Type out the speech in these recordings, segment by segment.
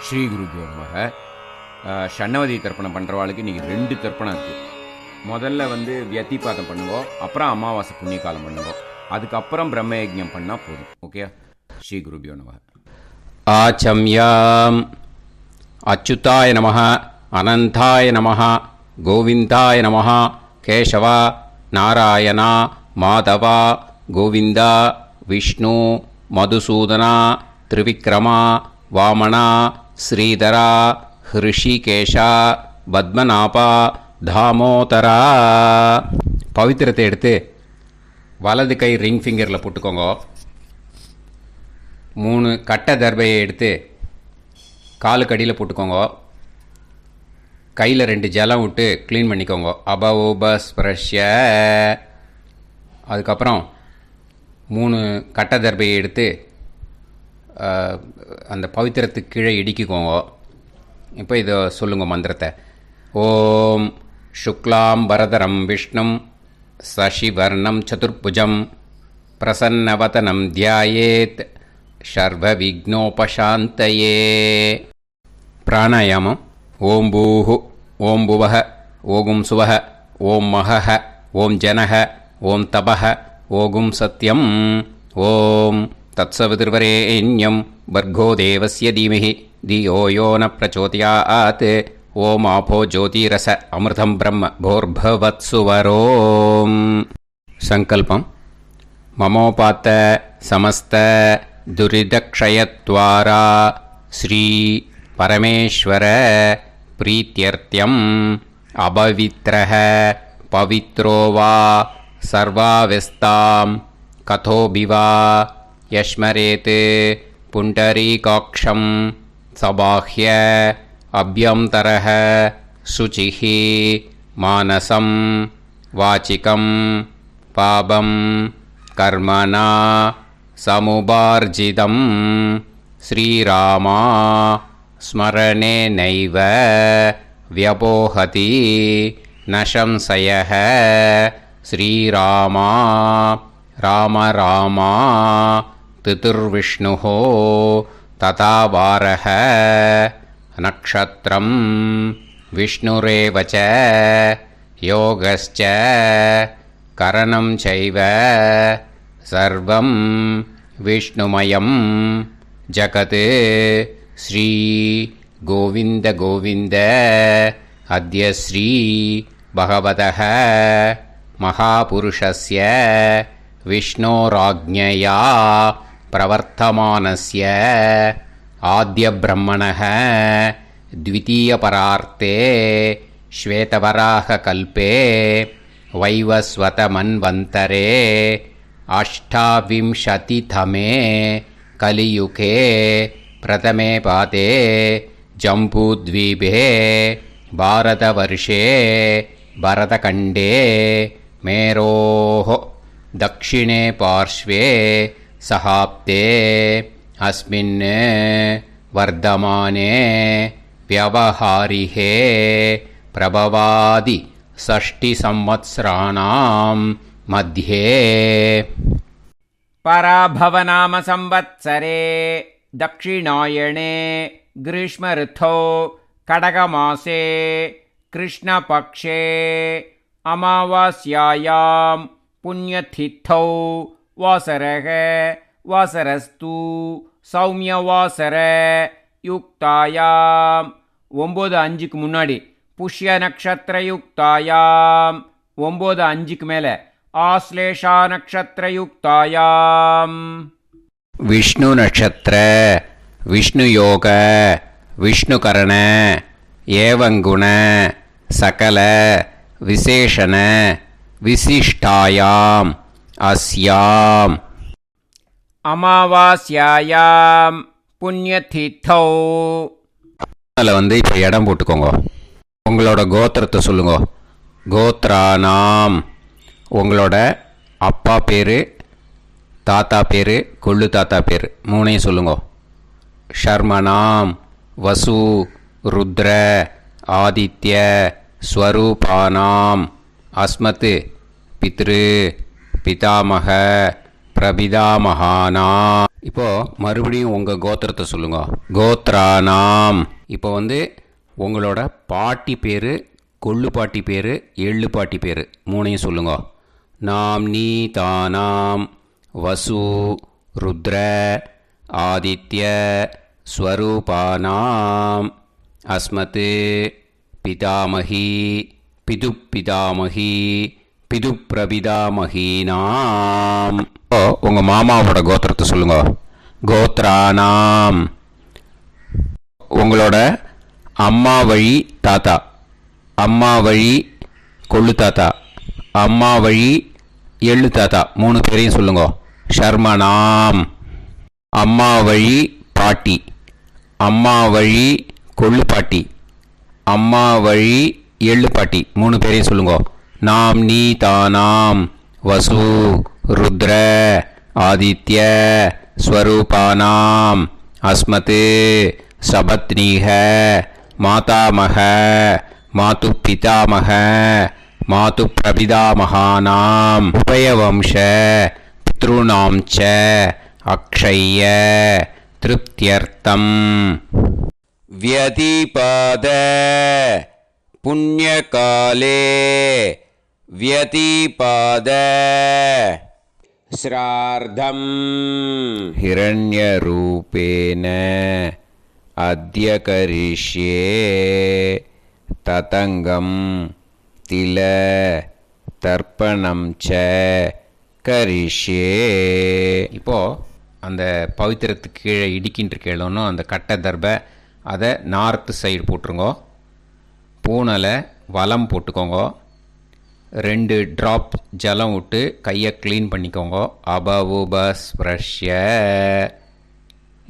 ஸ்ரீ குருபியோ நமக. ஷண்ணவதி தர்ப்பணம் பண்ணுறவாளுக்கு இன்றைக்கி 2 தர்ப்பணம் இருக்குது. முதல்ல வியத்திபாதம் பண்ணுங்கோ, அப்புறம் அமாவாசை புண்ணிய காலம் பண்ணுங்கோ, அதுக்கப்புறம் பிரம்ம யஜ்ஞம் பண்ணால் போதும். ஓகே, ஸ்ரீ குருபியோ நமக. ஆச்சம்யாம். அச்சுதாய நமஹ, அனந்தாய நமஹ, கோவிந்தாய நமஹ, கேசவா, நாராயணா, மாதவா, கோவிந்தா, விஷ்ணு, மதுசூதனா, திரிவிக்ரமா, வாமனா, ஸ்ரீதரா, ஹிருஷிகேஷா, பத்மநாபா, தாமோதரா. பவித்திரத்தை எடுத்து வலது கை ரிங் ஃபிங்கரில் போட்டுக்கோங்க. 3 கட்டை தர்பையை எடுத்து காலுக்கடியில் போட்டுக்கோங்க. கையில் 2 ஜலம் விட்டு க்ளீன் பண்ணிக்கோங்க. அபவோபஸ்பிரஷ்ய. அதுக்கப்புறம் 3 கட்டை தர்பையை எடுத்து அந்த பவித்திரத்துக்கு கீழே இடிக்கிக்கோங்க. இப்போ இதை சொல்லுங்க மந்திரத்தை. ஓம் சுக்லாம் வரதரம் விஷ்ணும் சசிவர்ணம் சதுர்புஜம் பிரசன்னவதனம் தியாயேத் சர்வ விக்னோபசாந்தயே. பிராணாயாமம். ஓம் பூஹு, ஓம் புவஹ, ஓகும் சுவஹ, ஓம் மஹஹ, ஓம் ஜனஹ, ஓம் தபஹ, ஓகும் சத்யம். ஓம் தத்சவிதுர்வரேண்யம் பர்கோ தேவஸ்ய தீமஹி தியோ யோ ந பிரச்சோதயாத். ஓம் ஆபோ ஜோதிரச அமிர்தம் பிரம்ம போர்பவத்சுவரோம். சங்கல்பம். மமோபாத்த சமஸ்த துரிதக்ஷயத்வாரா ஸ்ரீ பரமேஸ்வர பிரீத்யர்த்தியம் அபவித்ரஹ பவித்ரோ வா சர்வாவஸ்தாம் கதோபிவா யஸ்மரேத் புண்டரீகாக்ஷம் சபாஹ்ய அப்யந்தரஹ சுசிஹ மானசம் வாசிகம் பாபம் கர்மணா சமுபார்ஜிதம் ஸ்ரீராமா ஸ்மரணேனைவ வ்யபோஹதி ந சம்சயः. ஸ்ரீராமா ராம ராமா திதிர்விஷ்ணுः ததா வாரஹ. நக்ஷத்ரம் விஷ்ணுரேவ ச யோகஸ்ச கரணம் சைவ சர்வம் விஷ்ணுமயம் ஜகத். ஸ்ரீ கோவிந்த கோவிந்த. அத்ய ஸ்ரீ பகவதः மகாபுருஷஸ்ய விஷ்ணோராஜ்ஞயா பிரவர்த்தமானஸ்ய ஆத்ய பிரம்மணः த்விதீயபரார்த்தே ஸ்வேதவராக கல்பே வைவஸ்வத மன்வந்தரே அஷ்டாவிம்சதிதமே கலியுகே பிரதமே பாதே ஜம்பூத்வீபே பாரதவர்ஷே பரதகண்டே மேரோः दक्षिणे पार्श्वे सहाप्ते अस्मिन् वर्धमाने व्यवहारिहे प्रभवादि 60 संवत्सराणां मध्ये. पराभवनाम संवत्सरे दक्षिणायणे ग्रीष्मऋतौ कडगमासे कृष्णपक्षे अमावास्यायां पुण्यतिथौ वासरः वासरस्तु सौम्यवासर யுக்தாயாம் 9:05க்கு முன்னாடி புஷ்ய நக்ஷத்திர யுக்தாயாம் 9:05க்கு மேலே ஆஸ்லேஷா நக்ஷத்திர யுக்தாயாம் விஷ்ணு நட்சத்திர விஷ்ணு யோக விஷ்ணுகரண ஏவங்குண சகல விசேஷண விசிஷ்டாயாம் அஸ்யாம் அமாவாஸ்யாயாம் புண்ணியதிதௌ. அதில் இப்போ இடம் போட்டுக்கோங்க. உங்களோட கோத்திரத்தை சொல்லுங்க. கோத்ரானாம். உங்களோட அப்பா பேர், தாத்தா பேர், கொள்ளு தாத்தா பேர் 3ஐயும் சொல்லுங்க. ஷர்மனாம் வசு ருத்ர ஆதித்ய ஸ்வரூபானாம் அஸ்மத் பித்ரு பிதாமக பிரபிதாமகானாம் இப்போது மறுபடியும் உங்கள் கோத்திரத்தை சொல்லுங்க. கோத்ரானாம். இப்போ உங்களோட பாட்டி பேர், கொள்ளு பாட்டி பேர், எள்ளு பாட்டி பேர் மூணையும் சொல்லுங்க. நாம் நீ தானாம் வசு ருத்ர ஆதித்ய ஸ்வரூபானாம் அஸ்மத் பிதாமகி பிதுப்பிதாமகி பிதுப்பிரபிதாமகீனாம். உங்கள் மாமாவோட கோத்திரத்தை சொல்லுங்க. கோத்ரானாம். உங்களோட அம்மா வழி தாத்தா, அம்மா வழி கொள்ளு தாத்தா, அம்மா வழி எள்ளு தாத்தா மூணு பேரையும் சொல்லுங்க. ஷர்மனாம். அம்மா வழி பாட்டி, அம்மா வழி கொள்ளு பாட்டி, அம்மா வழி எள்ளு பாட்டி மூணு பேரையும் சொல்லுங்க. நாம் நீ தானாம் வசு ருத்ர ஆதித்ய ஸ்வரூபானாம் அஸ்மத் சபத்னீக மாதாமக மாது பிதாமக மாது பிரபிதாமகானாம் உபயவம்ச பித்ருணாம் ச அக்ஷய்ய திருப்தியர்த்தம். व्यतिपाद पुण्यकाले व्यतिपाद श्रार्धं हिरण्यरूपेण अद्य करिष्ये ततङ्गं तिल तर्पणं च करिष्ये. இப்போ அந்த பவித்திரத்துக்கு கீழே இடிக்கின்ற கேளோன்னு அந்த கட்டை தர்பை அதை நார்த்து சைடு போட்டுருங்க. பூனலை வலம் போட்டுக்கோங்க. 2 ட்ராப் ஜலம் விட்டு கையை க்ளீன் பண்ணிக்கோங்க. அபவுபஸ்ப்ரஷ்ய.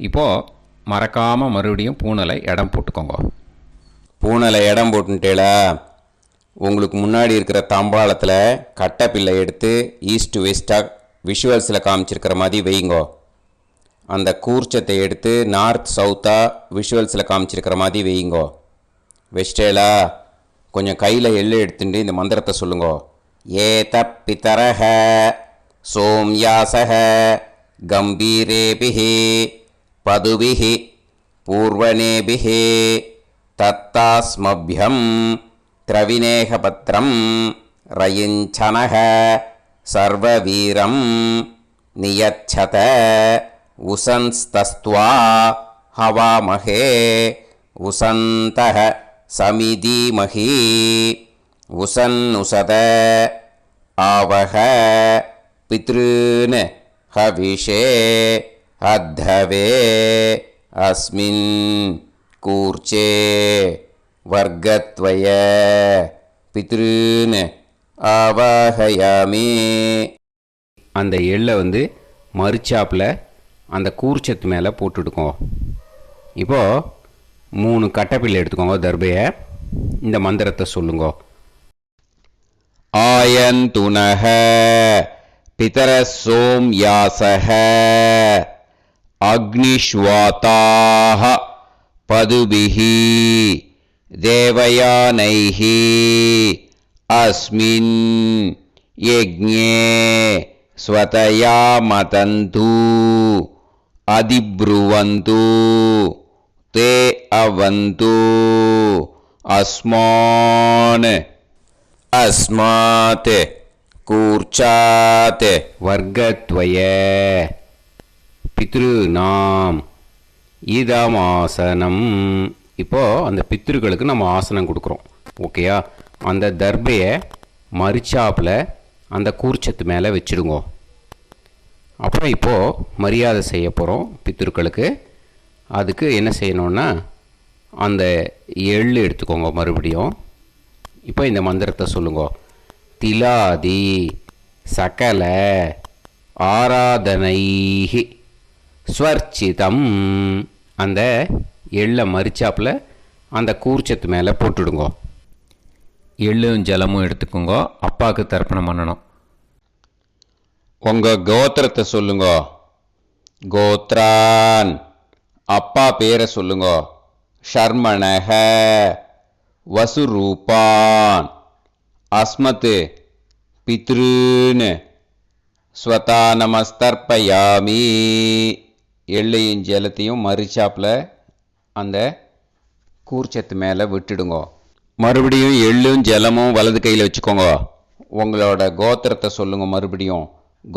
இப்போது மறக்காமல் மறுபடியும் பூனலை இடம் போட்டுக்கோங்க. பூனலை இடம் போட்டுட்டேளா, உங்களுக்கு முன்னாடி இருக்கிற தாம்பாளத்தில் கட்டைப்பில்லை எடுத்து ஈஸ்ட் வெஸ்டாக விஷுவல்ஸில் காமிச்சிருக்கிற மாதிரி வைங்கோ. அந்த கூர்ச்சத்தை எடுத்து நார்த் சவுத்தாக விஷுவல்ஸில் காமிச்சிருக்கிற மாதிரி வைங்கோ. வெஸ்டேலா கொஞ்சம் கையில் எள்ளு எடுத்துட்டு இந்த மந்திரத்தை சொல்லுங்கோ. ஏத பிதரஹ சோம்யாசஹ கம்பீரேபிஹி பதுபிஹி பூர்வனேபிஹி தத்தாஸ்மப்யம் திரவிநேகபத்ரம் ரயிஞ்சனஹ சர்வவீரம் நியச்சத உசன்ஸ்தஸ்த்வா ஹவாமஹே உசந்தஹ சமிதீமஹி உசன்னுசத ஆவஹ பித்ருன் ஹவிஷே அத்தவே அஸ்மின் கூர்ச்சே வர்க்கத்வய பித்ருன் ஆவாஹயாமி. அந்த எள்ளை மறுச்சாப்பில் அந்த கூர்ச்சத்து மேலே போட்டுடுக்கோங்க. இப்போது 3 கட்டைப்பிள்ளை எடுத்துக்கோங்க. தர்பையை இந்த மந்திரத்தை சொல்லுங்க. ஆயந்துனஹ பிதர சோம்யாசஹ அக்னிஷ்வாதாஹ பதுபிஹி தேவயானைஹி அஸ்மின் யஜ்ஞே ஸ்வதயா மதந்து அதிப்ருவந்து தே அவது அஸ்மான் அஸ்மாத் கூர்ச்சாத் வர்க்கத்வய பித்ருநாம் இதமாசனம். இப்போது அந்த பித்ருக்களுக்கு நம்ம ஆசனம் கொடுக்குறோம். ஓகேயா? அந்த தர்பையை மரிச்சாப்பில் அந்த கூர்ச்சத்து மேலே வச்சுடுங்க. அப்புறம் இப்போது மரியாதை செய்ய போகிறோம் பித்ருக்களுக்கு. அதுக்கு என்ன செய்யணுன்னா அந்த எள்ளு எடுத்துக்கோங்க. மறுபடியும் இப்போ இந்த மந்திரத்தை சொல்லுங்க. திலாதி சகல ஆராதனைஹி ஸ்வர்ச்சிதம். அந்த எள்ளை மரிச்சாப்பில் அந்த கூர்ச்சத்து மேலே போட்டுடுங்க. எள்ளும் ஜலமும் எடுத்துக்கோங்க. அப்பாவுக்கு தர்ப்பணம் பண்ணணும். உங்கள் கோத்திரத்தை சொல்லுங்க. கோத்ரான். அப்பா பேரை சொல்லுங்க. ஷர்மணஹ வசுரூபான் அஸ்மத் பித்ருன் ஸ்வதா நமஸ்தர்ப்பயாமி. எள்ளையும் ஜலத்தையும் மறிச்சாப்பில் அந்த கூர்ச்சத்து மேலே விட்டுடுங்க. மறுபடியும் எள்ளும் ஜலமும் வலது கையில் வச்சுக்கோங்க. உங்களோட கோத்திரத்தை சொல்லுங்க. மறுபடியும்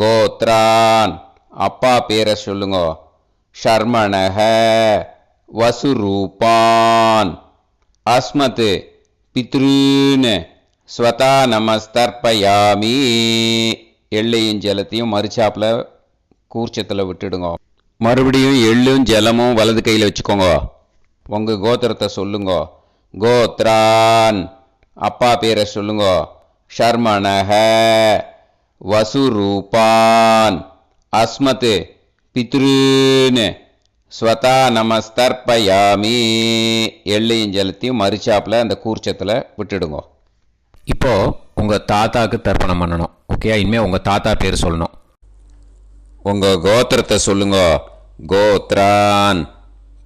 கோத்ரான், அப்பா பேரை சொல்லுங்க. ஷர்மணக, வசுரூபான், அஸ்மத், பித்ருன்னு, ஸ்வதா நமஸ்தர்ப்பயாமி. எள்ளையும் ஜலத்தையும் மறிச்சாப்பில் கூர்ச்சத்தில் விட்டுடுங்க. மறுபடியும் எள்ளும் ஜலமும் வலது கையில் வச்சுக்கோங்க. உங்கள் கோத்திரத்தை சொல்லுங்க. கோத்ரான், அப்பா பேரை சொல்லுங்க. ஷர்மணக, வசுரூபான், அஸ்மத், பித்ருன்னு, ஸ்வதா நமஸ்தர்ப்பயாமி. எள்ளையும் ஜலத்தையும் மறிச்சாப்பில் அந்த கூர்ச்சத்தில் விட்டுடுங்க. இப்போது உங்கள் தாத்தாவுக்கு தர்ப்பணம் பண்ணணும். ஓகே, இனிமேல் உங்கள் தாத்தா பேர் சொல்லணும். உங்கள் கோத்திரத்தை சொல்லுங்க. கோத்ரான்,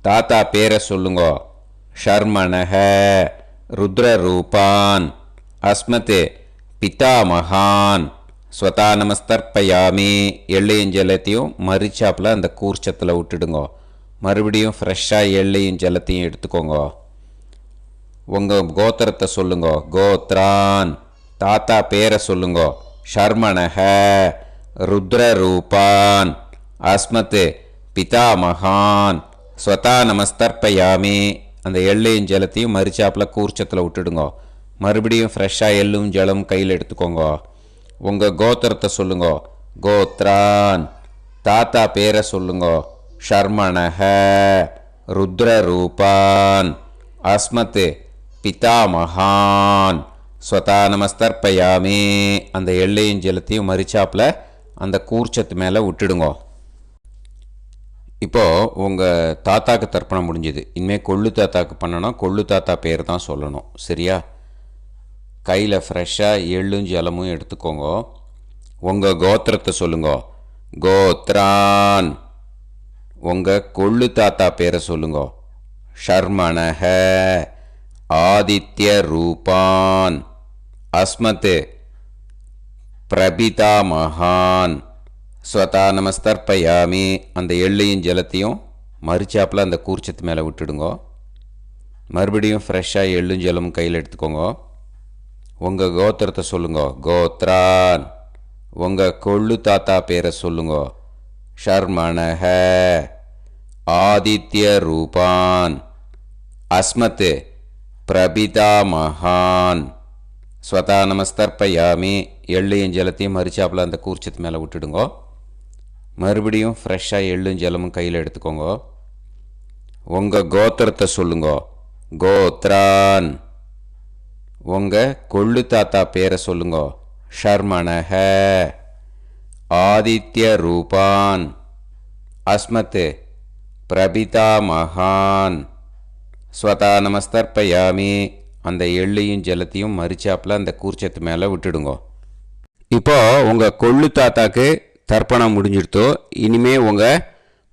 தாத்தா பேரை சொல்லுங்க. ஷர்மணக, ருத்ரரூபான், அஸ்மத், பிதாமகான், ஸ்வதா நமஸ்தர்ப்பயாமி. எள்ளையும் ஜலத்தையும் மறிச்சாப்பில் அந்த கூர்ச்சத்தில் விட்டுடுங்க. மறுபடியும் ஃப்ரெஷ்ஷாக எள்ளையும் ஜலத்தையும் எடுத்துக்கோங்க. உங்கள் கோத்திரத்தை சொல்லுங்க. கோத்ரான், தாத்தா பேரை சொல்லுங்க. ஷர்மணக, ருத்ரரூபான், அஸ்மத், பிதாமகான், ஸ்வதா நமஸ்தர்ப்பயாமி. அந்த எள்ளையும் ஜலத்தையும் மறிச்சாப்பில் கூர்ச்சத்தில் விட்டுடுங்க. மறுபடியும் ஃப்ரெஷ்ஷாக எள்ளும் ஜலம் கையில் எடுத்துக்கோங்க. உங்கள் கோத்திரத்தை சொல்லுங்க. கோத்ரான், தாத்தா பேரை சொல்லுங்க. ஷர்மணக, ருத்ரரூபான், அஸ்மத், பிதாமகான், ஸ்வதா நமஸ்தர்ப்பயாமி. அந்த எள்ளையும் ஜலத்தையும் மறிச்சாப்பில் அந்த கூர்ச்சத்து மேலே விட்டுடுங்க. இப்போது உங்கள் தாத்தாக்கு தர்ப்பணம் முடிஞ்சுது. இனிமேல் கொள்ளு தாத்தாக்கு பண்ணணும். கொள்ளு தாத்தா பேர் தான் சொல்லணும். சரியா? கையில் ஃப்ரெஷ்ஷாக எள்ளும் ஜலமும் எடுத்துக்கோங்க. உங்கள் கோத்திரத்தை சொல்லுங்க. கோத்ரான், உங்கள் கொள்ளு தாத்தா பேரை சொல்லுங்க. ஷர்மணக, ஆதித்ய ரூபான், அஸ்மத், பிரபிதாமகான், ஸ்வதா நமஸ்தர்ப்பயாமி. அந்த எள்ளையும் ஜலத்தையும் மறிச்சாப்பில் அந்த கூர்ச்சத்து மேலே விட்டுடுங்க. மறுபடியும் ஃப்ரெஷ்ஷாக எள்ளும் ஜலமும் கையில் எடுத்துக்கோங்க. உங்கள் கோத்திரத்தை சொல்லுங்க. கோத்ரான், உங்கள் கொள்ளு தாத்தா பேரை சொல்லுங்க. ஷர்மணக, ஆதித்ய ரூபான், அஸ்மத், பிரபிதாமகான், ஸ்வதா நமஸ்தர்ப்பயாமி. எள்ளையும் ஜலத்தையும் மறிச்சாப்பில் அந்த கூர்ச்சத்து மேலே விட்டுடுங்க. மறுபடியும் ஃப்ரெஷ்ஷாக எள்ளும் ஜலமும் கையில் எடுத்துக்கோங்க. உங்கள் கோத்திரத்தை சொல்லுங்க. கோத்ரான், உங்கள் கொள்ளு தாத்தா பேரை சொல்லுங்க. ஷர்மணக, ஆதித்ய ரூபான், அஸ்மத், பிரபிதாமகான், ஸ்வதா நமஸ்தர்ப்பயாமி. அந்த எள்ளையும் ஜலத்தையும் மறிச்சாப்பில் அந்த கூர்ச்சத்து மேலே விட்டுடுங்க. இப்போது உங்கள் கொள்ளு தாத்தாக்கு தர்ப்பணம் முடிஞ்சிடுத்தோ. இனிமே உங்கள்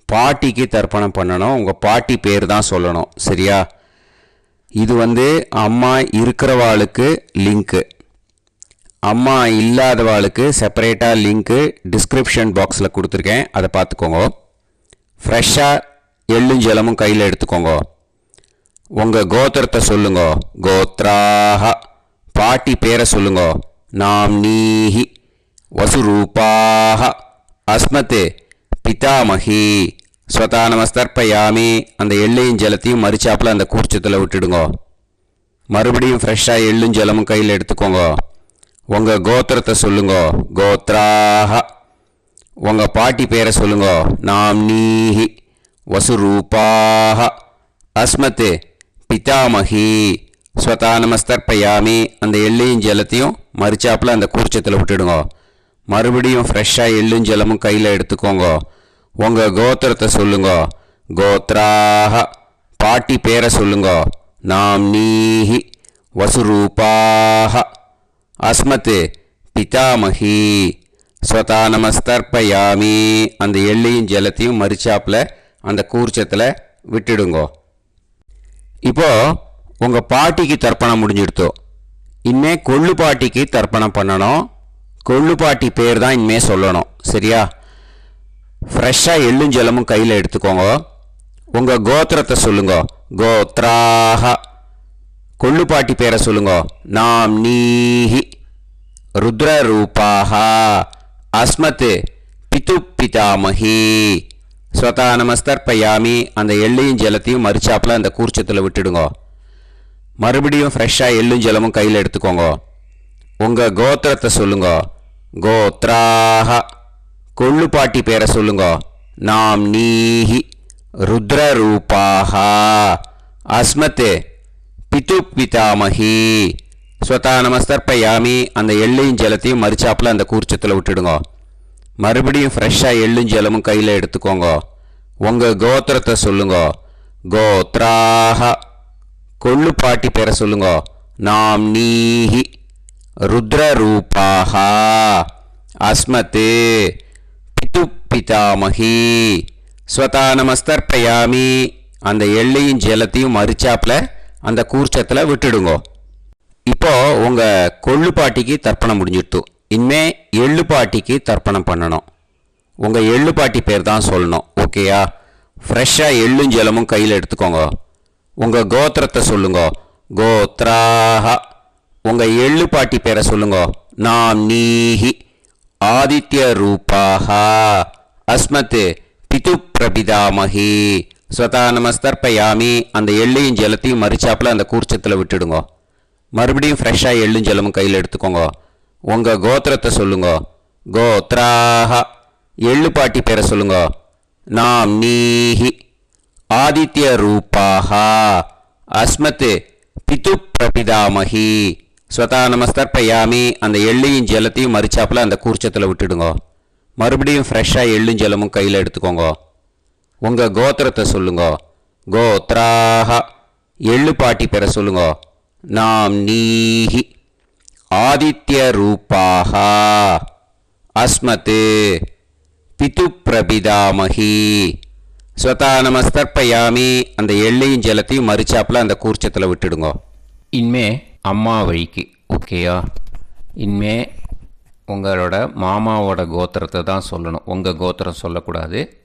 பாட்டிக்கு தர்ப்பணம் பண்ணணும். உங்கள் பாட்டி பேர் தான் சொல்லணும். சரியா? இது அம்மா இருக்கிறவாளுக்கு லிங்க்கு, அம்மா இல்லாதவாளுக்கு செப்பரேட்டாக லிங்க்கு டிஸ்கிரிப்ஷன் பாக்ஸில் கொடுத்துருக்கேன். அதை பார்த்துக்கோங்க. ஃப்ரெஷ்ஷாக எள்ளும் ஜலமும் கையில் எடுத்துக்கோங்க. உங்கள் கோத்திரத்தை சொல்லுங்க. கோத்ராஹ, பாட்டி பேரை சொல்லுங்க. நாம்னீஹி, வசுரூபாஹ, அஸ்மத், பிதாமகி, ஸ்வதா நமஸ்தர்ப்பயாமி. அந்த எள்ளையும் ஜலத்தையும் மறிச்சாப்பில் அந்த கூர்ச்சத்தில் விட்டுடுங்க. மறுபடியும் ஃப்ரெஷ்ஷாக எள்ளும் ஜலமும் கையில் எடுத்துக்கோங்க. உங்கள் கோத்திரத்தை சொல்லுங்க. கோத்ராஹ, உங்கள் பாட்டி பேரை சொல்லுங்க. நாம்னீஹி, வசுரூபாஹ, அஸ்மத், பிதாமகி, ஸ்வதா நமஸ்தர்ப்பயாமி. அந்த எள்ளையும் ஜலத்தையும் மறிச்சாப்பில் அந்த கூர்ச்சத்தில் விட்டுடுங்க. மறுபடியும் ஃப்ரெஷ்ஷாக எள்ளும் ஜலமும் கையில் எடுத்துக்கோங்க. உங்கள் கோத்திரத்தை சொல்லுங்க. கோத்ராஹ, பாட்டி பேரை சொல்லுங்க. நாம்னீஹி, வசுரூபாஹ, அஸ்மத், பிதாமகி, ஸ்வதா நமஸ்தர்ப்பயாமி. அந்த எள்ளையும் ஜலத்தையும் மறிச்சாப்பில் அந்த கூர்ச்சத்தில் விட்டுடுங்க. இப்போது உங்கள் பாட்டிக்கு தர்ப்பணம் முடிஞ்சிடுத்தோ. இனிமே கொள்ளு பாட்டிக்கு தர்ப்பணம் பண்ணணும். கொள்ளு பாட்டி பேர் தான் இனிமே சொல்லணும். சரியா? ஃப்ரெஷ்ஷாக எள்ளும் ஜலமும் கையில் எடுத்துக்கோங்க. உங்கள் கோத்திரத்தை சொல்லுங்க. கோத்ராஹ. கொள்ளுப்பாட்டி பேரை சொல்லுங்க. நாம் நீஹி. ருத்ரரூபாஹ. அஸ்மத் பிது பிதாமஹி. ஸ்வதா நமஸ்தர்ப்பயாமி. அந்த எள்ளையும் ஜலத்தையும் மறிச்சாப்பில் அந்த கூர்ச்சத்தில் விட்டுடுங்க. மறுபடியும் ஃப்ரெஷ்ஷாக எள்ளும் ஜலமும் கையில் எடுத்துக்கோங்க. உங்கள் கோத்திரத்தை சொல்லுங்க. கோத்ராஹ. கொள்ளுப்பாட்டி பேரை சொல்லுங்க. நாம் நீஹி. ருத்ரரூபாஹ. அஸ்மத் பிது பிதாமஹி. ஸ்வதா நமஸ்தர்ப்பயாமி. அந்த எள்ளையும் ஜலத்தையும் மறிச்சாப்பில் அந்த கூர்ச்சத்தில் விட்டுடுங்க. மறுபடியும் ஃப்ரெஷ்ஷாக எள்ளும் ஜலமும் கையில் எடுத்துக்கோங்க. உங்கள் கோத்திரத்தை சொல்லுங்க. கோத்ராஹ. கொள்ளுப்பாட்டி பேரை சொல்லுங்க. நாம் நீஹி. ருத்ரரூபாஹ. அஸ்மத் பிது பிதாமஹி. ஸ்வதா நமஸ்தர்ப்பயாமி. அந்த எள்ளையும் ஜலத்தையும் மறிச்சாப்பில் அந்த கூர்ச்சத்தில் விட்டுடுங்க. இப்போ உங்கள் கொள்ளுப்பாட்டிக்கு தர்ப்பணம் முடிஞ்சிடுத்து. இனிமே எள்ளுப்பாட்டிக்கு தர்ப்பணம் பண்ணணும். உங்கள் எள்ளுப்பாட்டி பேர் தான் சொல்லணும். ஓகேயா? ஃப்ரெஷ்ஷாக எள்ளும் ஜலமும் கையில் எடுத்துக்கோங்க. உங்கள் கோத்திரத்தை சொல்லுங்க. கோத்ராஹ. உங்கள் எள்ளுப்பாட்டி பேரை சொல்லுங்க. நாம் நீஹி. ஆதித்ய ரூபாஹ. அஸ்மத் பிது பிரபிதாமஹி. ஸ்வதா நமஸ்தர்ப்பயாமி. அந்த எள்ளையும் ஜலத்தையும் மறிச்சாப்பில் அந்த கூர்ச்சத்தில் விட்டுடுங்க. மறுபடியும் ஃப்ரெஷ்ஷாக எள்ளும் ஜலமும் கையில் எடுத்துக்கோங்க. உங்கள் கோத்திரத்தை சொல்லுங்க. கோத்ராஹ. எள்ளுப்பாட்டி பேரை சொல்லுங்க. நாம் நீஹி. ஆதித்ய ரூபாஹ. அஸ்மத் பிது பிரபிதாமஹி. ஸ்வதா நமஸ்தர்ப்பயாமி. அந்த எள்ளையும் ஜலத்தையும் மறிச்சாப்பில் அந்த கூர்ச்சத்தில் விட்டுடுங்க. மறுபடியும் ஃப்ரெஷ்ஷாக எள்ளும் ஜலமும் கையில் எடுத்துக்கோங்க. உங்கள் கோத்திரத்தை சொல்லுங்க. கோத்ராஹ. எள்ளுப்பாட்டி பேரை சொல்லுங்க. நாம் நீஹி. ஆதித்ய ரூபாஹ. அஸ்மத் பிது பிரபிதாமஹி. ஸ்வதா நமஸ்தர்ப்பயாமி. அந்த எள்ளையும் ஜலத்தையும் மறிச்சாப்பில் அந்த கூர்ச்சத்தில் விட்டுடுங்க. இனிமே அம்மா வழிக்கு. ஓகேயா? இனிமே உங்களோட மாமாவோட கோத்திரத்தை தான் சொல்லணும். உங்கள் கோத்திரம் சொல்லக்கூடாது.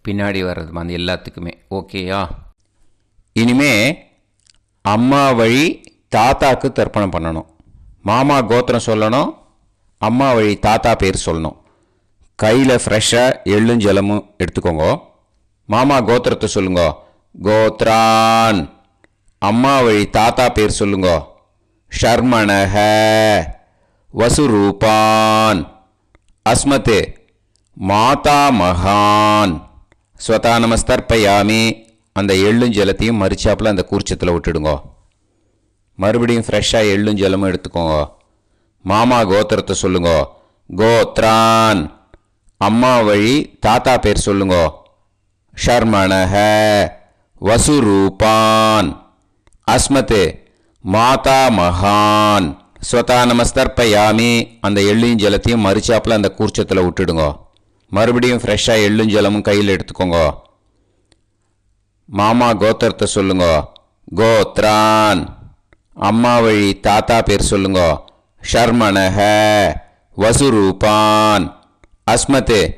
பின்னாடி வர்றது அந்த எல்லாத்துக்குமே. ஓகேயா? இனிமே அம்மா வழி தாத்தாக்கு தர்ப்பணம் பண்ணணும். மாமா கோத்திரம் சொல்லணும். அம்மா வழி தாத்தா பேர் சொல்லணும். கையில் ஃப்ரெஷ்ஷாக எள்ளும் ஜலமும் எடுத்துக்கோங்க. மாமா கோத்திரத்தை சொல்லுங்க. கோத்ரான். அம்மா வழி தாத்தா பேர் சொல்லுங்க. ஷர்மணஹ. வசுரூபான். அஸ்மத் மாதா மகான். ஸ்வதா நமஸ்தர்ப்பயாமி. அந்த எள்ளும் ஜலத்தையும் மறிச்சாப்பில் அந்த கூர்ச்சத்தில் விட்டுடுங்க. மறுபடியும் ஃப்ரெஷ்ஷாக எள்ளும் ஜலமும் எடுத்துக்கோங்க. மாமா கோத்திரத்தை சொல்லுங்க. கோத்ரான். அம்மா வழி தாத்தா பேர் சொல்லுங்க. ஷர்மணஹ. வசுரூபான். அஸ்மத் மாதா மகான். ஸ்வதா நமஸ்தர்ப்பயாமி. அந்த எள்ளையும் ஜலத்தையும் மறிச்சாப்பில் அந்த கூர்ச்சத்தில் விட்டுடுங்க. மறுபடியும் ஃப்ரெஷ்ஷாக எள்ளும் ஜலமும் கையில் எடுத்துக்கோங்க. மாமா கோத்திரத்தை சொல்லுங்க. கோத்ரான். அம்மா வழி தாத்தா பேர் சொல்லுங்க. ஷர்மணஹ. வசுரூபான். அஸ்மத்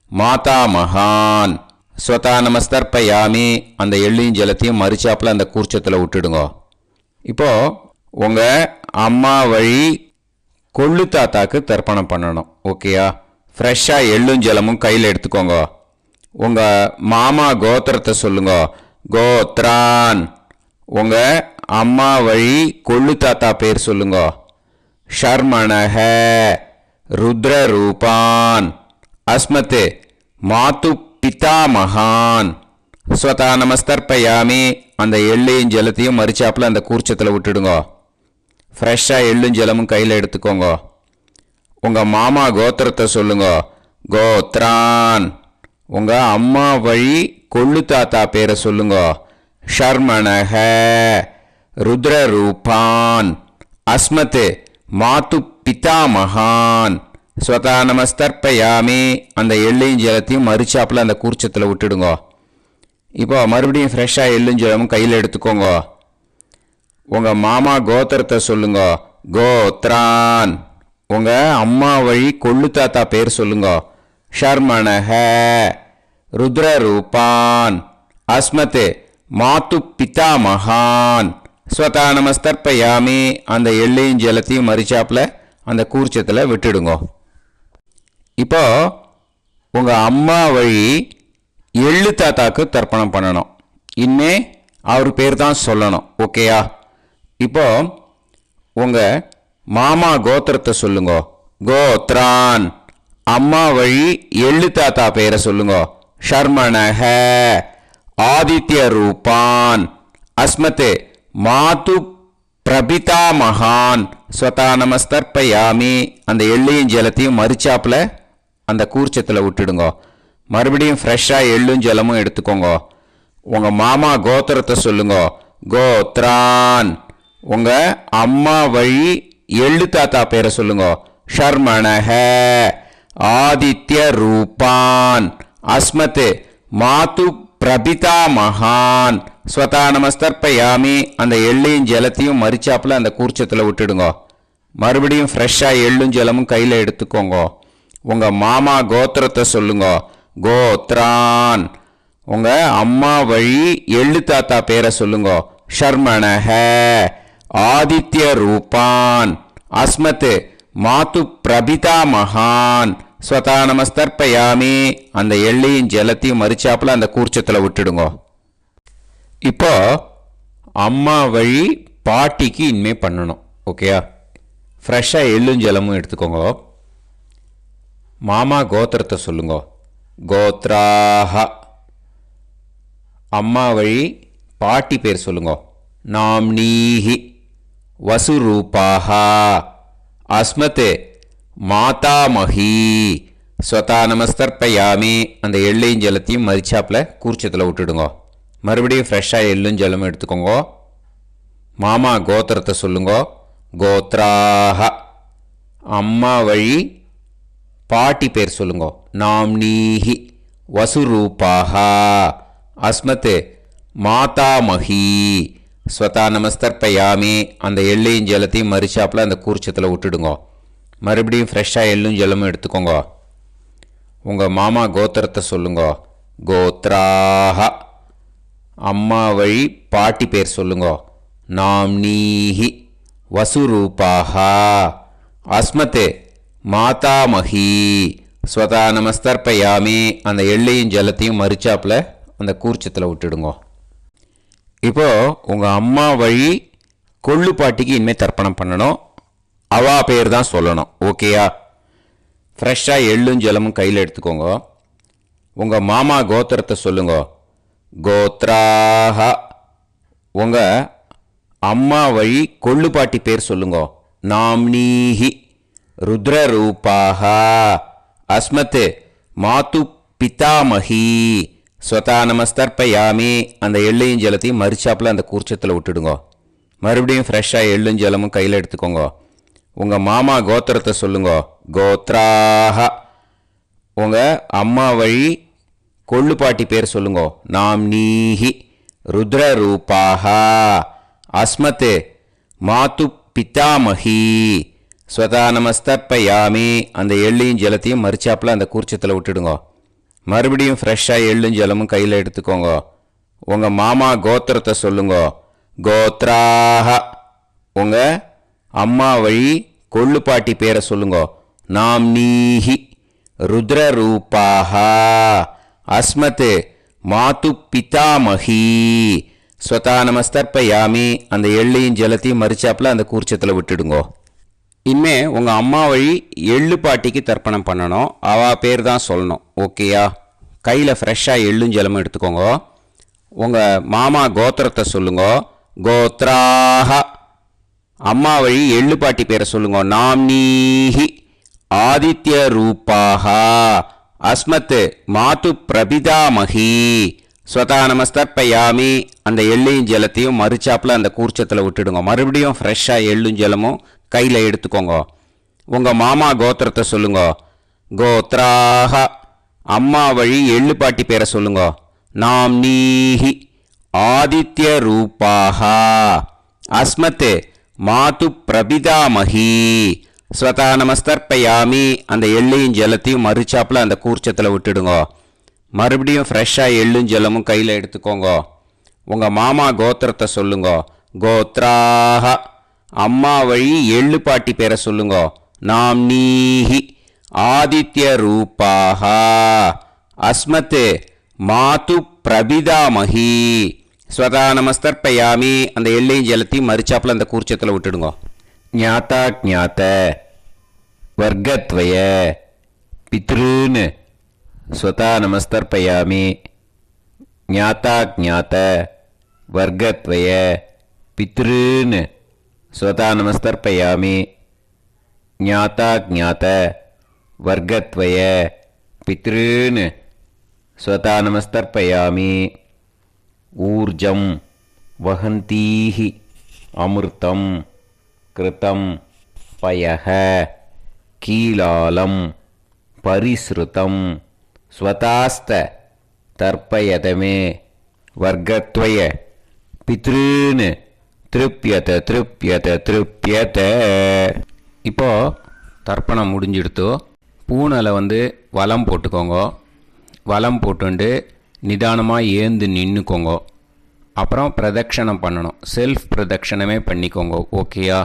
மாதா மகான். ஸ்வதா நமஸ்தர்ப்பயாமி. அந்த எள்ளையும் ஜலத்தையும் மறிச்சாப்பில் அந்த கூர்ச்சத்தில் விட்டுடுங்க. இப்போது உங்கள் அம்மா வழி கொள்ளு தாத்தாக்கு தர்ப்பணம் பண்ணணும். ஓகேயா? ஃப்ரெஷ்ஷாக எள்ளும் ஜலமும் கையில் எடுத்துக்கோங்க. உங்கள் மாமா கோத்திரத்தை சொல்லுங்க. கோத்ரான். உங்கள் அம்மா வழி கொள்ளு தாத்தா பேர் சொல்லுங்க. ஷர்மணஹ. ருத்ரரூபான். அஸ்மத் மாது பிதாமகான். ஸ்வதா நமஸ்தர்ப்பயாமி. அந்த எள்ளையும் ஜலத்தையும் மறிச்சாப்பில் அந்த கூர்ச்சத்தில் விட்டுடுங்க. ஃப்ரெஷ்ஷாக எள்ளும் ஜலமும் கையில் எடுத்துக்கோங்க. உங்கள் மாமா கோத்திரத்தை சொல்லுங்க. கோத்ரான். உங்கள் அம்மா வழி கொள்ளு தாத்தா பேரை சொல்லுங்க. ஷர்மணஹ. ருத்ரரூபான். அஸ்மத் மாது பிதாமகான். ஸ்வதா நமஸ்தர்ப்பயாமி. அந்த எள்ளையும் ஜலத்தையும் மறிச்சாப்பில் அந்த கூர்ச்சத்தில் விட்டுடுங்க. இப்போ மறுபடியும் ஃப்ரெஷ்ஷாக எள்ளும் ஜலமும் கையில் எடுத்துக்கோங்க. உங்கள் மாமா கோத்திரத்தை சொல்லுங்க. கோத்ரான். உங்கள் அம்மா வழி கொள்ளு தாத்தா பேர் சொல்லுங்க. ஷர்மணஹ ருத்ரரூபான் அஸ்மத் மாத்து பிதாமகான் ஸ்வதா நமஸ்தர்ப்பயாமி. அந்த எள்ளையும் ஜலத்தையும் மறிச்சாப்புல அந்த கூர்ச்சத்தில் விட்டுடுங்கோ. இப்போ உங்கள் அம்மா வழி எள்ளு தாத்தாக்கு தர்ப்பணம் பண்ணணும். இனிமே அவர் பேர் தான் சொல்லணும். ஓகேயா? இப்போ உங்கள் மாமா கோத்திரத்தை சொல்லுங்க. கோத்ரான். அம்மா வழி எள்ளு தாத்தா பேரை சொல்லுங்க. ஷர்மணஹ ஆதித்ய ரூபான் அஸ்மத் மாது பிரபிதா மகான் ஸ்வதா நமஸ்தர்ப்பயாமி. அந்த எள்ளையும் ஜலத்தையும் மறிச்சாப்புல அந்த கூர்ச்சத்தில் விட்டுடுங்க. மறுபடியும் ஃப்ரெஷ்ஷாக எள்ளும் ஜலமும் எடுத்துக்கோங்க. உங்கள் மாமா கோத்திரத்தை சொல்லுங்க. கோத்ரான். உங்கள் அம்மா வழி எள்ளு தாத்தா பேரை சொல்லுங்க. ஷர்மணஹ ஆதித்ய ரூபான் அஸ்மத் மாது பிரபிதா மகான் ஸ்வதா நமஸ்தர்ப்பயாமி. அந்த எள்ளையும் ஜலத்தையும் மறிச்சாப்புல அந்த கூர்ச்சத்தில் விட்டுடுங்க. மறுபடியும் ஃப்ரெஷ்ஷாக எள்ளும் ஜலமும் கையில் எடுத்துக்கோங்க. உங்கள் மாமா கோத்திரத்தை சொல்லுங்க. கோத்ரான். உங்கள் அம்மா வழி எள்ளு தாத்தா பேரை சொல்லுங்க. ஷர்மணஹ ஆதித்ய ரூபான் அஸ்மத் மாது பிரபிதா மகான் ஸ்வதா நமஸ்தர்ப்பயாமி. அந்த எள்ளையும் ஜலத்தையும் மறிச்சாப்புல அந்த கூர்ச்சத்தில் விட்டுடுங்க. இப்போ அம்மா வழி பாட்டிக்கு இனிமே பண்ணணும். ஓகேயா? ஃப்ரெஷ்ஷாக எள்ளும் ஜலமும் எடுத்துக்கோங்க. மாமா கோத்திரத்தை சொல்லுங்க. கோத்ராஹ. அம்மா வழி பாட்டி பேர் சொல்லுங்க. நாம்னீஹி வசுரூபாஹ அஸ்மத் மாதாமஹி ஸ்வதா நமஸ்தர்ப்பயாமி. அந்த எள்ளையும் ஜலத்தையும் மறிச்சாப்புல கூர்ச்சத்தில் விட்டுடுங்க. மறுபடியும் ஃப்ரெஷ்ஷாக எள்ளும் ஜலமும் எடுத்துக்கோங்க. மாமா கோத்திரத்தை சொல்லுங்க. கோத்ராஹ. அம்மா வழி பாட்டி பேர் சொல்லுங்க. நாம்னீஹி வசுரூபாஹ அஸ்மத் மாதாமஹி ஸ்வதா நமஸ்தர்ப்பயாமி. அந்த எள்ளையும் ஜலத்தையும் மறிச்சாப்புல அந்த கூர்ச்சத்தில் விட்டுடுங்க. மறுபடியும் ஃப்ரெஷ்ஷாக எள்ளும் ஜலமும் எடுத்துக்கோங்க. உங்கள் மாமா கோத்திரத்தை சொல்லுங்க. கோத்ராஹ. அம்மா வழி பாட்டி பேர் சொல்லுங்க. நாம்னீஹி வசுரூபாஹ அஸ்மத் மாதாமஹி ஸ்வதா நமஸ்தர்ப்பயாமி. அந்த எள்ளையும் ஜலத்தையும் மறிச்சாப்புல அந்த கூர்ச்சத்தில் விட்டுடுங்க. இப்போ உங்கள் அம்மா வழி கொள்ளு பாட்டிக்கு இனிமேல் தர்ப்பணம் பண்ணணும். அவா பேர் தான் சொல்லணும். ஓகேயா? ஃப்ரெஷ்ஷாக எள்ளும் ஜலமும் கையில் எடுத்துக்கோங்க. உங்கள் மாமா கோத்திரத்தை சொல்லுங்க. கோத்ராஹ. உங்கள் அம்மா வழி கொள்ளு பாட்டி பேர் சொல்லுங்க. நாம்னீஹி ருத்ரரூபாஹ அஸ்மத் மாது பிதாமஹி ஸ்வதா நமஸ்தர்ப்பயாமி. அந்த எள்ளையும் ஜலத்தையும் மறிச்சாப்புல அந்த கூர்ச்சத்தில் விட்டுடுங்க. மறுபடியும் ஃப்ரெஷ்ஷாக எள்ளும் ஜலமும் கையில் எடுத்துக்கோங்க. உங்கள் மாமா கோத்திரத்தை சொல்லுங்க. கோத்ராஹ. உங்கள் அம்மா வழி கொள்ளு பாட்டி பேர் சொல்லுங்க. நாம்னீஹி ருத்ரரூபாஹ அஸ்மத் மாது பிதாமஹி ஸ்வதா நமஸ்தர்ப்பயாமி. அந்த எள்ளையும் ஜலத்தையும் மறிச்சாப்புல அந்த கூர்ச்சத்தில் விட்டுடுங்க. மறுபடியும் ஃப்ரெஷ்ஷாக எள்ளும் ஜலமும் கையில் எடுத்துக்கோங்க. உங்கள் மாமா கோத்திரத்தை சொல்லுங்க. கோத்ராஹ. உங்கள் அம்மா வழி கொள்ளு பாட்டி பேரை சொல்லுங்க. நாம்னீஹி ருத்ரரூபாஹ அஸ்மத் மாது பிதாமஹி ஸ்வதா நமஸ்தர்ப்பயாமி. அந்த எள்ளையும் ஜலத்தையும் மறிச்சாப்புல அந்த கூர்ச்சத்தில் விட்டுடுங்க. இனிமே உங்கள் அம்மா வழி எள்ளு பாட்டிக்கு தர்ப்பணம் பண்ணணும். அவா பேர் தான் சொல்லணும். ஓகேயா? கையில் ஃப்ரெஷ்ஷாக எள்ளும் ஜலமும் எடுத்துக்கோங்க. உங்கள் மாமா கோத்திரத்தை சொல்லுங்க. கோத்ராஹ. அம்மா வழி எள்ளு பாட்டி பேரை சொல்லுங்க. நாம்னீஹி ஆதித்ய ரூபாஹ அஸ்மத் மாது பிரபிதாமஹி ஸ்வதா நமஸ்தர்ப்பயாமி. அந்த எள்ளையும் ஜலத்தையும் மறிச்சாப்புல அந்த கூர்ச்சத்தில் விட்டுடுங்க. மறுபடியும் ஃப்ரெஷ்ஷாக எள்ளும் ஜலமும் கையில் எடுத்துக்கோங்க. உங்கள் மாமா கோத்திரத்தை சொல்லுங்க. கோத்ராஹ. அம்மா வழி எள்ளு பாட்டி பேரை சொல்லுங்க. நாம்னீஹி ஆதித்ய ரூபாஹ அஸ்மத் மாது பிரபிதாமஹி ஸ்வதா நமஸ்தர்ப்பயாமி அந்த எள்ளையும் ஜலத்தையும் மறுச்சாப்பில் அந்த கூர்ச்சத்தில் விட்டுடுங்க. மறுபடியும் ஃப்ரெஷ்ஷாக எள்ளும் ஜலமும் கையில் எடுத்துக்கோங்க. உங்கள் மாமா கோத்திரத்தை சொல்லுங்க. கோத்ராக அம்மா வழி எள்ளு பாட்டி பேரை சொல்லுங்க. நாம் நீஹி ஆதித்ய ரூபாக அஸ்மத் மாது பிரபிதாமஹி. ஸ்வதா நமஸ்தர்ப்பயாமி அந்த எள்ளையும் ஜலத்தையும் மறுச்சாப்பில் அந்த கூர்ச்சத்தில் விட்டுடுங்க. ஞாத்தா ஜாத்த வர்க்கத்வய பித்ருன் ஸ்வதா நமஸ்தர்ப்பயாமி. ஞாத்தா ஜாத்த வர்க்கத்வய பித்ருன் ஸ்வதா நமஸ்தர்ப்பயாமி. ஞாத்தா ஜாத்த வர்க்கத்வய பித்ருன் ஸ்வதா நமஸ்தர்ப்பயாமி. ஊர்ஜம் வஹந்தீஹி அமிர்தம் கிருதம் பயஹ கீலாலம் பரிஸ்ருதம் ஸ்வதாஸ்த தர்ப்பயதமே வர்க்கத்வய பித்ருன் திருப்யத திருப்யத திருப்யத. இப்போ தர்ப்பணம் முடிஞ்சிடுத்தோ பூனலை வலம் போட்டுக்கோங்க. வலம் போட்டுண்டு நிதானமாக ஏந்து நின்றுக்கோங்க. அப்புறம் பிரதட்சணம் பண்ணணும். செல்ஃப் பிரதட்சணமே பண்ணிக்கோங்க. ஓகேயா?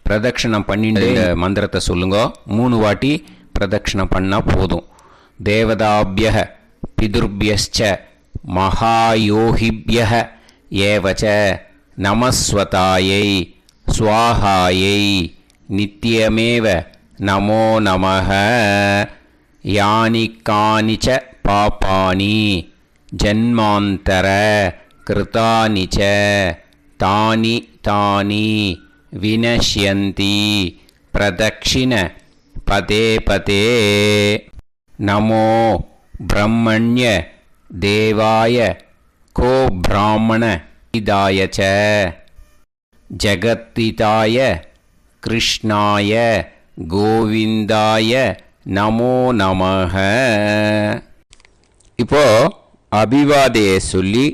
பிரதட்சணம் பண்ணிட்டு இந்த மந்திரத்தை சொல்லுங்க. 3 வாட்டி பிரதட்சணம் பண்ணால் போதும். தேவதாபிய பிதுர்பியச்ச மகாயோகிபிய ஏவச்ச நமஸ்வதாயை ஸ்வாஹாயை நித்யமேவ நமோ நமஹ. யானி கானிச்ச பாபானி ஜன்மாந்தர கிருதானி ச தானி தானி வினஷ்யந்தி பிரதக்ஷிண பதே பதே. நமோ பிரம்மண்ய தேவாய கோ பிராமண இதாய ச ஜகத்திதாய கிருஷ்ணாய கோவிந்தாய நமோ நமஹ. இப்போ அபிவாதையை சொல்லி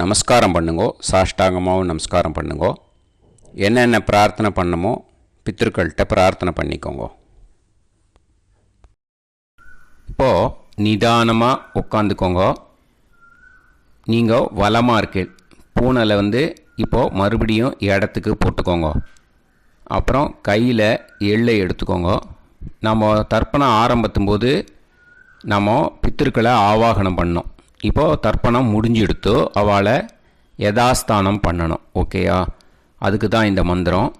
நமஸ்காரம் பண்ணுங்கோ. சாஷ்டாங்கமாகவும் நமஸ்காரம் பண்ணுங்கோ. என்னென்ன பிரார்த்தனை பண்ணமோ பித்ருக்கள்கிட்ட பிரார்த்தனை பண்ணிக்கோங்க. இப்போது நிதானமாக உட்காந்துக்கோங்க. நீங்கள் வலமாக இருக்கு பூனலை இப்போது மறுபடியும் இடத்துக்கு போட்டுக்கோங்க. அப்புறம் கையில் எள்ளை எடுத்துக்கோங்க. நம்ம தர்ப்பணம் ஆரம்பத்தும் போது நம்ம பித்திருக்களை ஆவாகனம் பண்ணோம். இப்போது தர்ப்பணம் முடிஞ்செடுத்து அவளை யதாஸ்தானம் பண்ணணும். ஓகேயா? அதுக்கு தான் இந்த மந்திரம்.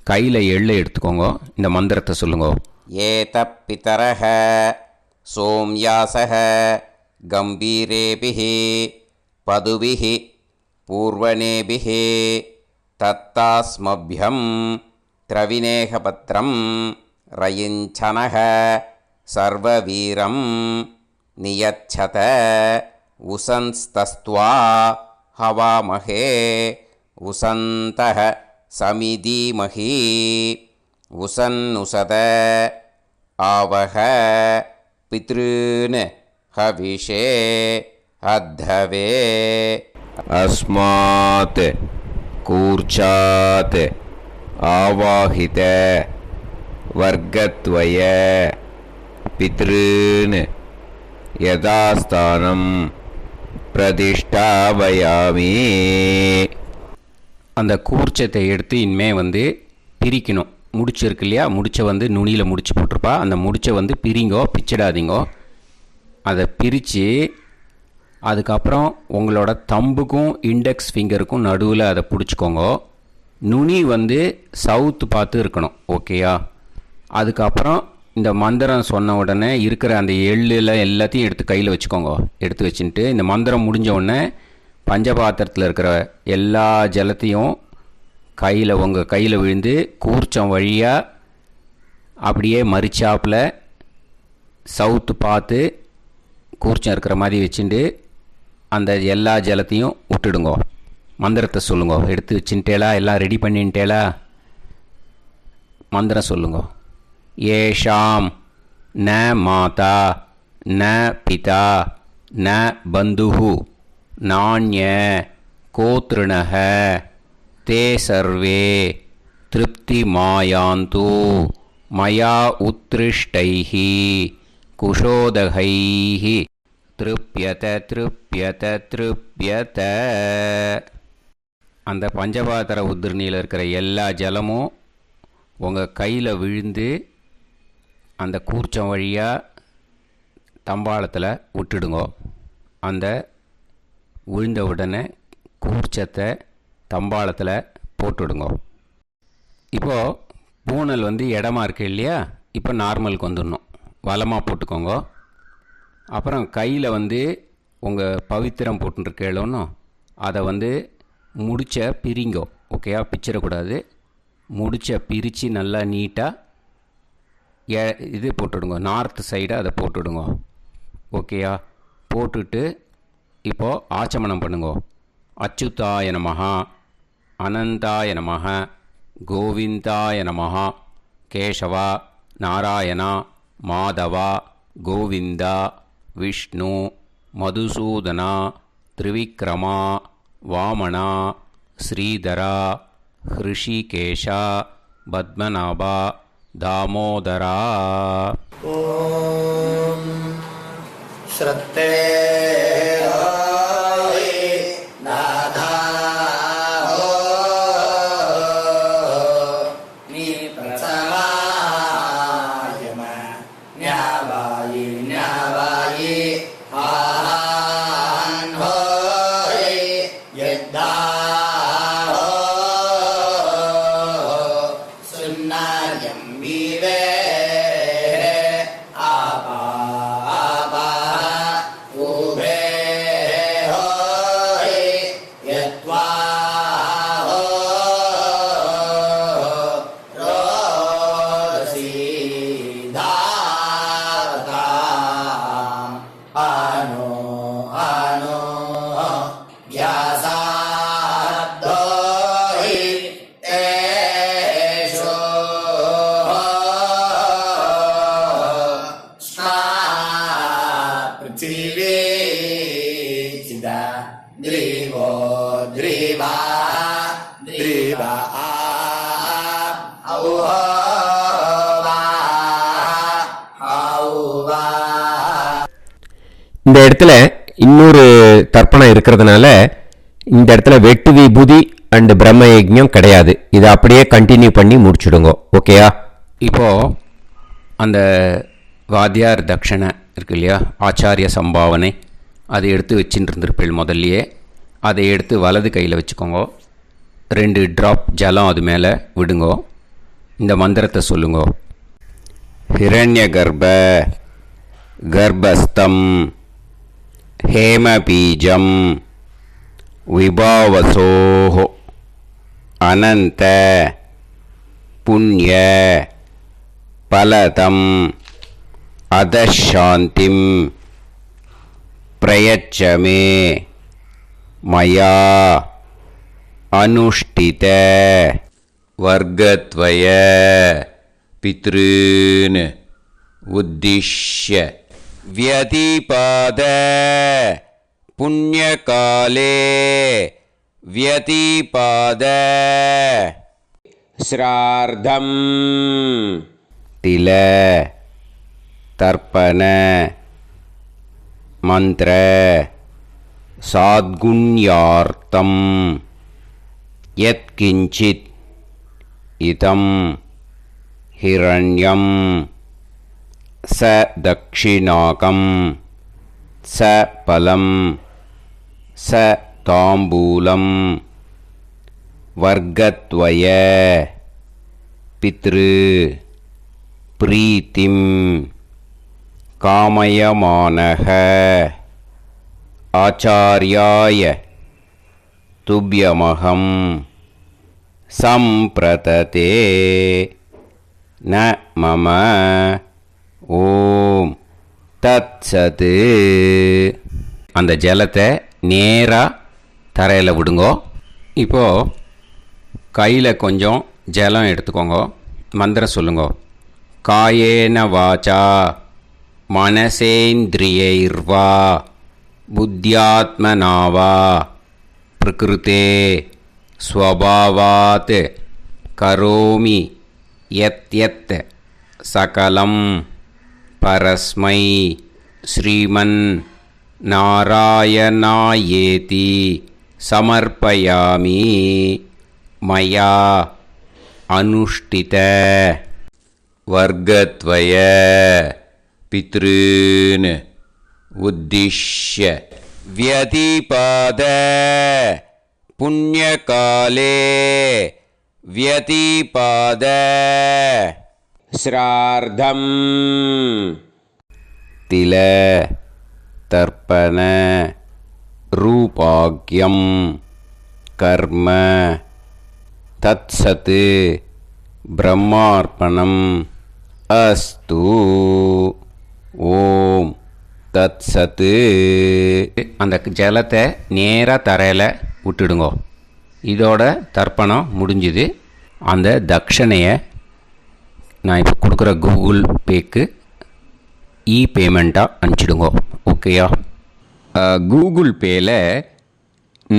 கையில் எள்ளை எடுத்துக்கோங்க. இந்த மந்திரத்தை சொல்லுங்க. ஏத பிதரஹ சோம்யாசஹ கம்பீரேபிஹி பதுபிஹி பூர்வணேபிஹி தத்தாஸ்மப்யம் திரவிநேகபத்ரம் ரயிஞ்சனஹ சர்வவீரம் நியச்சத உசன்ஸ்தஸ்த்வா ஹவாமஹே உசந்தஹ சமிதீமஹி உசன்னுசத ஆவஹ பித்ருன் ஹவிஷே அத்தவே. அஸ்மாத் கூர்ச்சாத் ஆவாஹித வர்க்கத்வய பித்ருன் யதாஸ்தானம் பிரதிஷ்டாபயாமி. அந்த கூர்ச்சத்தை எடுத்து இனிமே பிரிக்கணும். முடிச்சு இருக்கு இல்லையா? முடிச்சை நுனியில் முடிச்சு போட்டிருப்பா. அந்த முடிச்சை பிரிங்கோ, பிச்சிடாதீங்கோ. அதை பிரித்து அதுக்கப்புறம் உங்களோட தம்புக்கும் இண்டெக்ஸ் ஃபிங்கருக்கும் நடுவில் அதை பிடிச்சிக்கோங்க. நுனி சவுத்து பார்த்து இருக்கணும். ஓகேயா? அதுக்கப்புறம் இந்த மந்திரம் சொன்ன உடனே இருக்கிற அந்த எள்ளில் எல்லாத்தையும் எடுத்து கையில் வச்சுக்கோங்க. எடுத்து வச்சுட்டு இந்த மந்திரம் முடிஞ்ச உடனே பஞ்சபாத்திரத்தில் இருக்கிற எல்லா ஜலத்தையும் உங்கள் கையில் விழுந்து கூர்ச்சம் வழியாக அப்படியே மறிச்சாப்பில் சவுத்து பார்த்து கூர்ச்சம் இருக்கிற மாதிரி வச்சுட்டு அந்த எல்லா ஜலத்தையும் விட்டுடுங்க. மந்திரத்தை சொல்லுங்க. எடுத்து வச்சுட்டேலா? எல்லாம் ரெடி பண்ணிட்டேலா? மந்திரம் சொல்லுங்க. ஏஷாம் ந மாதா ந பிதா ந பந்துஹு நாண்ய கோத்ருணஹ தே சர்வே திருப்திமாயாந்து மயா உத்ருஷ்டைः குஷோதகைः திருப்யத திருப்யத திருப்யத. அந்த பஞ்சபாத்திர உதிர்ணியில் இருக்கிற எல்லா ஜலமும் உங்கள் கையில் விழுந்து அந்த கூர்ச்சம் வழியாக தம்பாளத்தில் விட்டுடுங்க. அந்த விழுந்த உடனே கூர்ச்சத்தை தம்பாளத்தில் போட்டுடுங்க. இப்போது பூனல் இடமா இருக்கு இல்லையா, இப்போ நார்மலுக்கு வந்துடணும். வலமாக போட்டுக்கோங்க. அப்புறம் கையில் உங்கள் பவித்திரம் போட்டுருக்கேளோன்னு அதை முடிச்ச பிரிங்கோ. ஓகேயா, பிச்சிடக்கூடாது. முடிச்ச பிரித்து நல்லா நீட்டாக இது போட்டுடுங்க. நார்த் சைடை அதை போட்டுடுங்க. ஓகேயா, போட்டுட்டு இப்போது ஆச்சமனம் பண்ணுங்க. அச்சுதாய நமஹ, அனந்தாய நமஹ, கோவிந்தாய நமஹ, கேசவா, நாராயணா, மாதவா, கோவிந்தா, விஷ்ணு, மதுசூதனா, திரிவிக்ரமா, வாமனா, ஸ்ரீதரா, ஹிருஷிகேஷா, பத்மநாபா, தாமோதரா. ஓம் ஸ்ரத்தே இந்த இடத்துல இன்னொரு தர்ப்பணம் இருக்கிறதுனால இந்த இடத்துல வெட்டு விபூதி அண்ட் பிரம்ம யஜ்ஞம் கிடையாது. இதை அப்படியே கண்டினியூ பண்ணி முடிச்சுடுங்க. ஓகேயா? இப்போது அந்த வாத்தியார் தட்சணை இருக்கு இல்லையா, ஆச்சாரிய சம்பாவனை, அதை எடுத்து வச்சுட்டு இருந்திருப்பேள் முதல்லையே. அதை எடுத்து வலது கையில் வச்சுக்கோங்க. 2 ட்ராப் ஜலம் அது மேலே விடுங்கோ. இந்த மந்திரத்தை சொல்லுங்கோ. ஹிரண்ய கர்ப்ப கர்ப்பஸ்தம் ஹேமபீஜம் விபாவசோஹ அனந்த புண்ணிய பலதம் அதசாந்திம் பிரயச்சமே மயா அனுஷ்டித வர்க்கத்வய பித்ருன் உத்திஷ்ய வியதிபாத புண்ணியகாலே வியதிபாத ஸ்ரார்த்தம் தில தர்ப்பண மந்திர சாத்குண்யார்த்தம் யத்கிஞ்சித் இதம் ஹிரண்யம் ச தக்ஷிணாகம் ச பலம் ச தாம்பூலம் வர்க்கத்வய பித்ரு பிரீத்திம் காமயமானஹ ஆச்சார்யாய துப்யமகம் சம்பிரததே ந மம ஓம் தத்சத். அந்த ஜலத்தை நேராக தரையில் விடுங்கோ. இப்போது கையில் கொஞ்சம் ஜலம் எடுத்துக்கோங்க. மந்திரம் சொல்லுங்கோ. காயேன வாச்சா மனசேந்திரியைர்வா புத்தியாத்மனாவா பிரகிருதே ஸ்வபாவாத் கரோமி யத் யத் சகலம் பரஸ்மை ஸ்ரீமன் நாராயணாயேதி சமர்ப்பயாமி மயா அனுஷ்டித வர்க்கத்வய பித்ருன் உத்திஷ்ய வியதிபாத புண்ணியகாலே வியதிபாத ஸ்ரார்த்தம் தில தர்ப்பண ரூபாக்யம் கர்ம தத்சத் பிரம்மார்ப்பணம் அஸ்து. ஓம் தத்சத். அந்த ஜலத்தை நேராக தரையில் விட்டுடுங்கோ. இதோட தர்ப்பணம் முடிஞ்சுது. அந்த தட்சணையை நான் இப்போ கொடுக்குற கூகுள் பேக்கு பேமெண்ட்டாக அனுப்பிச்சிடுங்கோ. ஓகேயா? கூகுள் பேயில்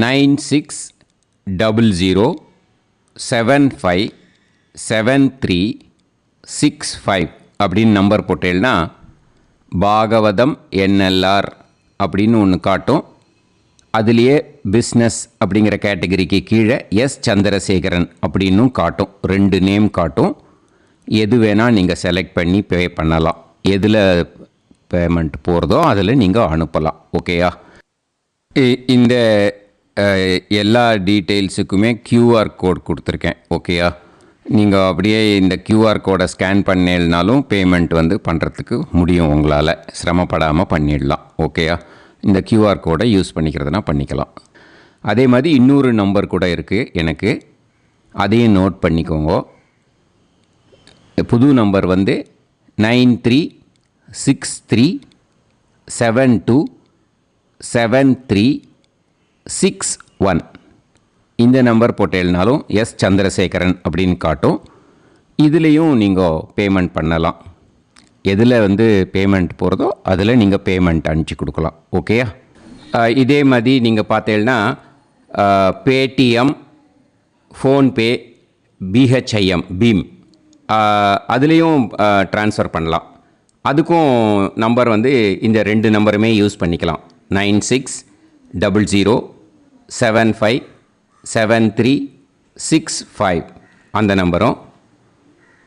9600757365 அப்படின்னு நம்பர் போட்டேன்னா பாகவதம் என்எல்ஆர் அப்படின்னு ஒன்று காட்டும். அதுலேயே பிஸ்னஸ் அப்படிங்கிற கேட்டகரிக்கு கீழே எஸ் சந்திரசேகரன் அப்படின்னும் காட்டும். 2 நேம் காட்டும். எது வேணால் நீங்கள் செலக்ட் பண்ணி பே பண்ணலாம். எதில் பேமெண்ட் போகிறதோ அதில் நீங்கள் அனுப்பலாம். ஓகேயா? இந்த எல்லா டீட்டெயில்ஸுக்குமே QR கோட் கொடுத்துருக்கேன். ஓகேயா? நீங்கள் அப்படியே இந்த QR கோடை ஸ்கேன் பண்ணேல்னாலும் பேமெண்ட் பண்ணுறதுக்கு முடியும். உங்களால் சிரமப்படாமல் பண்ணிடலாம். ஓகேயா? இந்த QR கோடை யூஸ் பண்ணிக்கிறதுனா பண்ணிக்கலாம். அதே மாதிரி இன்னொரு நம்பர் கூட இருக்குது எனக்கு. அதையும் நோட் பண்ணிக்கோங்க. புது நம்பர் 9363727361. இந்த நம்பர் போட்டேல்னாலும் எஸ் சந்திரசேகரன் அப்படின்னு காட்டும். இதுலேயும் நீங்கள் பேமெண்ட் பண்ணலாம். எதில் பேமெண்ட் போகிறதோ அதில் நீங்கள் பேமெண்ட் அனுப்பிச்சி கொடுக்கலாம். ஓகேயா? இதே மாதிரி நீங்கள் பார்த்தேன்னா பேடிஎம், ஃபோன்பே, பிஹெச்ஐஎம், பீம் அதுலேயும் ட்ரான்ஸ்ஃபர் பண்ணலாம். அதுக்கும் நம்பர் இந்த 2 நம்பருமே யூஸ் பண்ணிக்கலாம். 9600757365 அந்த நம்பரும்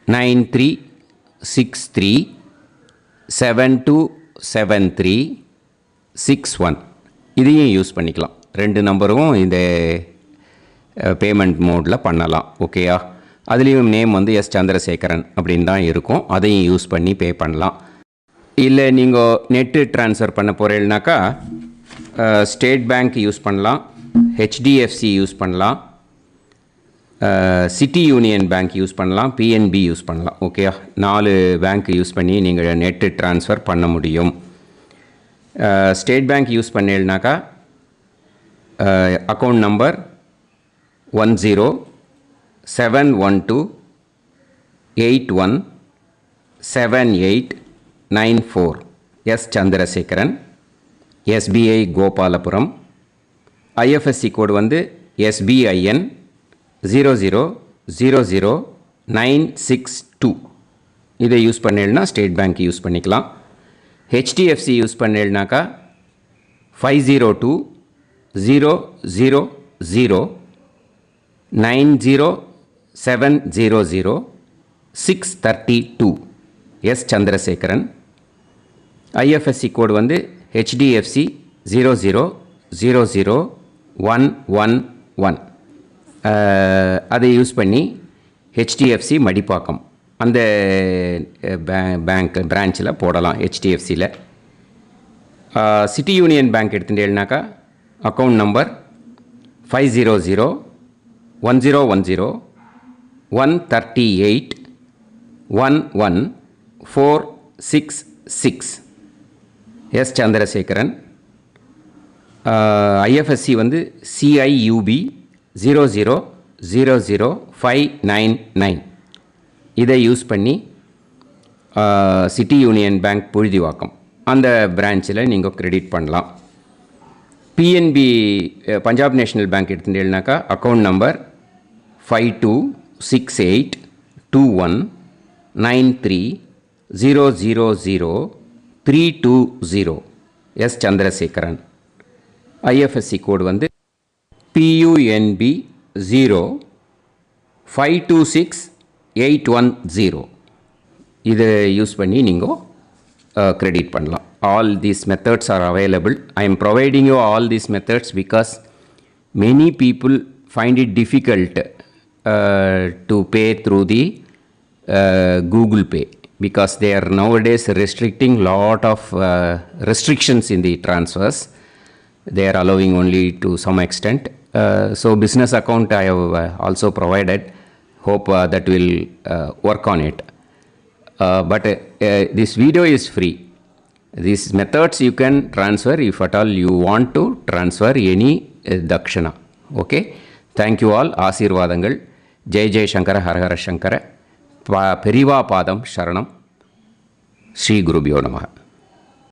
9363727361 இதையும் யூஸ் பண்ணிக்கலாம். 2 நம்பரும் இந்த பேமெண்ட் மோடில் பண்ணலாம். ஓகேயா? அதுலேயும் நேம் எஸ் சந்திரசேகரன் அப்படின்னு தான் இருக்கும். அதையும் யூஸ் பண்ணி பே பண்ணலாம். இல்லை நீங்கள் நெட்டு ட்ரான்ஸ்ஃபர் பண்ண போகிறீங்கனாக்கா ஸ்டேட் பேங்க் யூஸ் பண்ணலாம், ஹெச்டிஎஃப்சி யூஸ் பண்ணலாம், சிட்டி யூனியன் பேங்க் யூஸ் பண்ணலாம், பிஎன்பி யூஸ் பண்ணலாம். ஓகேயா? 4 பேங்க் யூஸ் பண்ணி நீங்கள் நெட்டு ட்ரான்ஸ்ஃபர் பண்ண முடியும். ஸ்டேட் பேங்க் யூஸ் பண்ணீங்கனாக்கா account number 10712817894 S Chandrasekaran, SBI Gopalapuram. IFSC code SBIN 0000962. இதை யூஸ் பண்ணேன்னா ஸ்டேட் பேங்க் யூஸ் பண்ணிக்கலாம். ஹெச்டிஎஃப்சி யூஸ் பண்ணேன்னாக்கா 50200090700632 S Chandrasekaran. IFSC code HDFC 0000111. அதை யூஸ் பண்ணி HDFC மடிப்பாக்கம் அந்த பேங்க் பிரான்ச்சில் போடலாம். HDFCயில் சிட்டி யூனியன் பேங்க் எடுத்துட்டேன்னாக்கா account number 5001001381146 S Chandrasekaran. IFSC CIUB 0000599. இதை யூஸ் பண்ணி சிட்டி யூனியன் பேங்க் புழுதிவாக்கம் அந்த பிரான்ச்சில் நீங்கள் கிரெடிட் பண்ணலாம். PNB பஞ்சாப் நேஷ்னல் பேங்க் எடுத்துட்டேன்னாக்கா account number 52 682193000320 S Chandrasekaran. IFSC code வந்து PUNB 0526810. இதை யூஸ் பண்ணி நீங்கள் கிரெடிட் பண்ணலாம். All these methods are available. I am providing you all these methods because many people find it difficult to pay through the Google Pay because they are nowadays restricting lot of restrictions in the transfers. They are allowing only to some extent. So business account I have also provided. Hope that will work on it. But this video is free. These methods you can transfer if at all you want to transfer any dakshana. Okay. Thank you all. ஆசீர்வாதங்கள். ஜெய் ஜெய் சங்கர ஹரஹர சங்கர. பெரிவா பாதம் சரணம். ஸ்ரீ குருபியோ நமஹ.